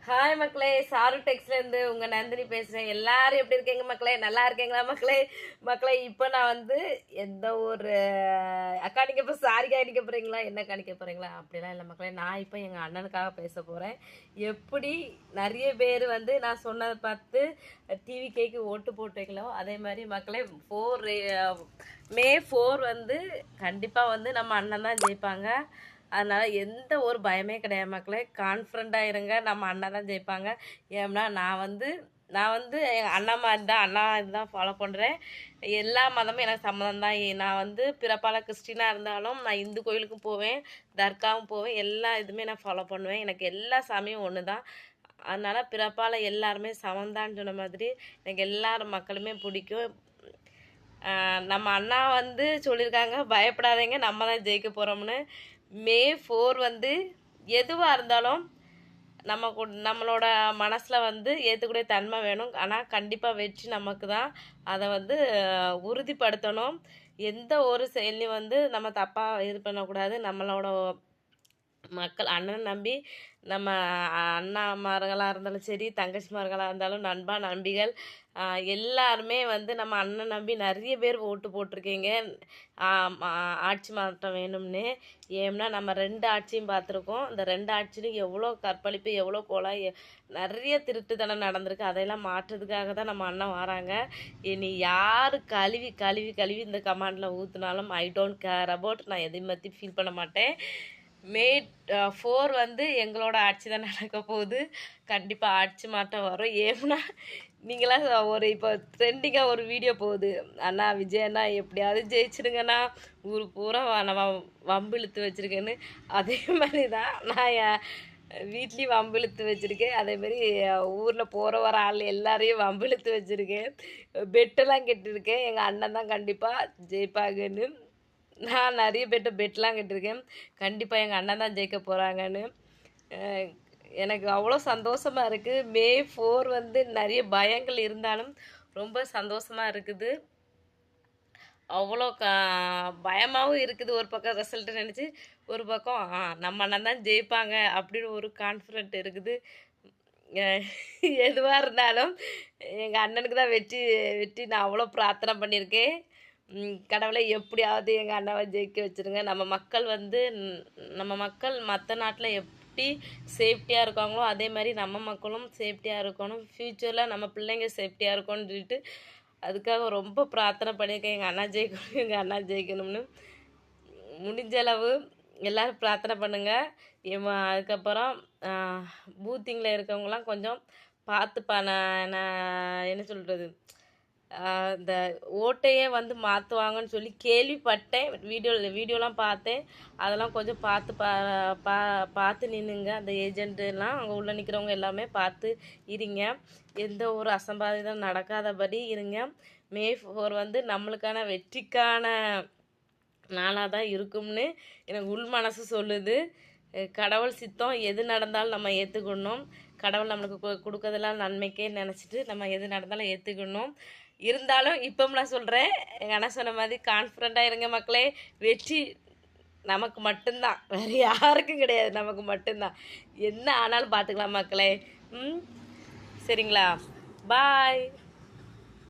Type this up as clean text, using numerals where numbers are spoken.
Hi மக்களே, sir டெக்ஸ்லேருந்து உங்கள் நந்தினி பேசுகிறேன். எல்லாரும் எப்படி இருக்கீங்க மக்களே? நல்லா இருக்கீங்களா மக்களே? மக்களே, இப்போ நான் வந்து எந்த ஒரு அக்கா நிற்க இப்போ சாரிக்கா நிற்க போகிறீங்களா, என்ன காணிக்க போகிறீங்களா அப்படிலாம் இல்லை மக்களே. நான் இப்போ எங்கள் அண்ணனுக்காக பேச போகிறேன். எப்படி நிறைய பேர் வந்து நான் சொன்னதை பார்த்து டிவி கேக்கு ஓட்டு போட்டீங்களோ அதே மாதிரி மக்களே, மே 4 வந்து கண்டிப்பாக வந்து நம்ம அண்ணன் தான் ஜெயிப்பாங்க. அதனால் எந்த ஒரு பயமே கிடையாது மக்களே. கான்ஃபிடண்ட்டாக இருங்க, நம்ம அண்ணா தான் ஜெயிப்பாங்க. ஏன்னா நான் வந்து எங்கள் அண்ணா மாதிரி தான், அண்ணா இதுதான் ஃபாலோ பண்ணுறேன். எல்லா மதமும் எனக்கு சம்மதம் தான். நான் வந்து பிறப்பால் கிறிஸ்டினாக இருந்தாலும் நான் இந்து கோயிலுக்கும் போவேன், தர்காவும் போவேன். எல்லா இதுவுமே நான் ஃபாலோ பண்ணுவேன். எனக்கு எல்லா சாமியும் ஒன்று தான். அதனால் பிறப்பால் எல்லாருமே சமந்தான்னு சொன்ன மாதிரி எனக்கு எல்லாரும் மக்களுமே பிடிக்கும். நம்ம அண்ணா வந்து சொல்லியிருக்காங்க, பயப்படாதீங்க, நம்ம தான் ஜெயிக்க போகிறோம்னு. மே 4 வந்து எதுவாக இருந்தாலும் நம்மளோட மனசில் வந்து ஏற்றுக்கூடிய தன்மை வேணும். ஆனால் கண்டிப்பாக வெற்றி நமக்கு தான். அதை வந்து உறுதிப்படுத்தணும். எந்த ஒரு செயலையும் வந்து நம்ம தப்பாக இது பண்ணக்கூடாது. நம்மளோட மக்கள் அண்ணனை நம்பி நம்ம அண்ணாமார்களாக இருந்தாலும் சரி, தங்கச்சிமார்களாக இருந்தாலும், நண்பா நம்பிகள் எல்லாருமே வந்து நம்ம அண்ணன் நம்பி நிறைய பேர் ஓட்டு போட்டிருக்கீங்க ஆட்சி மாற்றம் வேணும்னு. ஏன்னா நம்ம 2 ஆட்சியும் பார்த்துருக்கோம். இந்த 2 ஆட்சியும் எவ்வளோ கற்பழிப்பு, எவ்வளோ கொலை, நிறைய திருட்டுத்தனம் நடந்திருக்கு. அதையெல்லாம் மாற்றுறதுக்காக தான் நம்ம அண்ணன் வராங்க. இனி யார் கழுவி கழுவி கழுவி இந்த கமாண்டில் ஊற்றுனாலும் ஐ டோன்ட் கேர் அபவுட். நான் எதையும் பற்றி ஃபீல் பண்ண மாட்டேன். மே 4 வந்து எங்களோட ஆட்சி தான் நடக்க போகுது. கண்டிப்பாக ஆட்சி மாற்றம் வரும். ஏன்னா நீங்களாம் இப்போ ட்ரெண்டிங்காக ஒரு வீடியோ போகுது, அண்ணா விஜயண்ணா எப்படியாவது ஜெயிச்சிடுங்கண்ணா, ஊர் பூரா நம்ம வம்பு இழுத்து வச்சுருக்கேன்னு. அதே மாதிரி தான் நான் என் வீட்லேயும் வம்பு இழுத்து வச்சுருக்கேன். அதேமாரி ஊரில் போகிற வர ஆள் எல்லாரையும் வம்பு இழுத்து வச்சுருக்கேன். பெட்டெல்லாம் கட்டியிருக்கேன். எங்கள் அண்ணன் தான் கண்டிப்பாக ஜெயிப்பாங்கன்னு. நான் நிறைய பெட்லாம் கட்டியிருக்கேன். கண்டிப்பாக எங்கள் அண்ணன் தான் ஜெயிக்க போகிறாங்கன்னு. எனக்கு அவ்வளோ சந்தோஷமாக இருக்குது. மே 4 வந்து நிறைய பயங்கள் இருந்தாலும் ரொம்ப சந்தோஷமாக இருக்குது. அவ்வளோ பயமாகவும் இருக்குது. ஒரு பக்கம் ரிசல்ட்டு நினச்சி, ஒரு பக்கம் நம்ம அண்ணன் தான் ஜெயிப்பாங்க அப்படின்னு ஒரு கான்ஃபிடென்ட் இருக்குது. எதுவாக இருந்தாலும் எங்கள் அண்ணனுக்கு தான் வெற்றி நான் அவ்வளோ பிரார்த்தனை பண்ணியிருக்கேன். கடவுளை எப்படியாவது எங்கள் அண்ணாவை ஜெயிக்க வச்சுருங்க. நம்ம மக்கள் மற்ற நாட்டில் எப்படி சேஃப்டியாக இருக்காங்களோ அதே மாதிரி நம்ம மக்களும் சேஃப்டியாக இருக்கணும். ஃப்யூச்சரில் நம்ம பிள்ளைங்க சேஃப்டியாக இருக்கணும்னு சொல்லிட்டு அதுக்காக ரொம்ப பிரார்த்தனை பண்ணியிருக்கேன். எங்கள் அண்ணா ஜெயிக்கணும்னு. முடிஞ்ச அளவு எல்லோரும் பிரார்த்தனை பண்ணுங்கள். அதுக்கப்புறம் பூத்திங்கில் இருக்கவங்களாம் கொஞ்சம் பார்த்து நான் என்ன சொல்கிறது, இந்த ஓட்டையே வந்து மாற்றுவாங்கன்னு சொல்லி கேள்விப்பட்டேன். வீடியோலாம் பார்த்தேன். அதெல்லாம் கொஞ்சம் பார்த்து நின்றுங்க. அந்த ஏஜென்ட்டுலாம் அங்கே உள்ளே நிற்கிறவங்க எல்லாமே பார்த்து இருங்க. எந்த ஒரு அசம்பாவிதம் நடக்காதபடி இருங்க. மே 4 வந்து நம்மளுக்கான வெற்றிக்கான நாளாக தான் இருக்கும்னு எனக்கு உள் மனசு சொல்லுது. கடவுள் சித்தம், எது நடந்தாலும் நம்ம ஏற்றுக்கணும். கடவுள் நம்மளுக்கு கொடுக்கறதெல்லாம் நன்மைக்கே நினச்சிட்டு நம்ம எது நடந்தாலும் ஏற்றுக்கணும். இருந்தாலும் இப்போ நான் சொல்கிறேன், எங்கள் அண்ணா சொன்ன மாதிரி கான்ஃபிடண்ட்டாக இருங்க மக்களே. வெற்றி நமக்கு மட்டும்தான், வேறு யாருக்கும் கிடையாது, நமக்கு மட்டும்தான். என்ன ஆனாலும் பார்த்துக்கலாம் மக்களே. சரிங்களா? பாய்.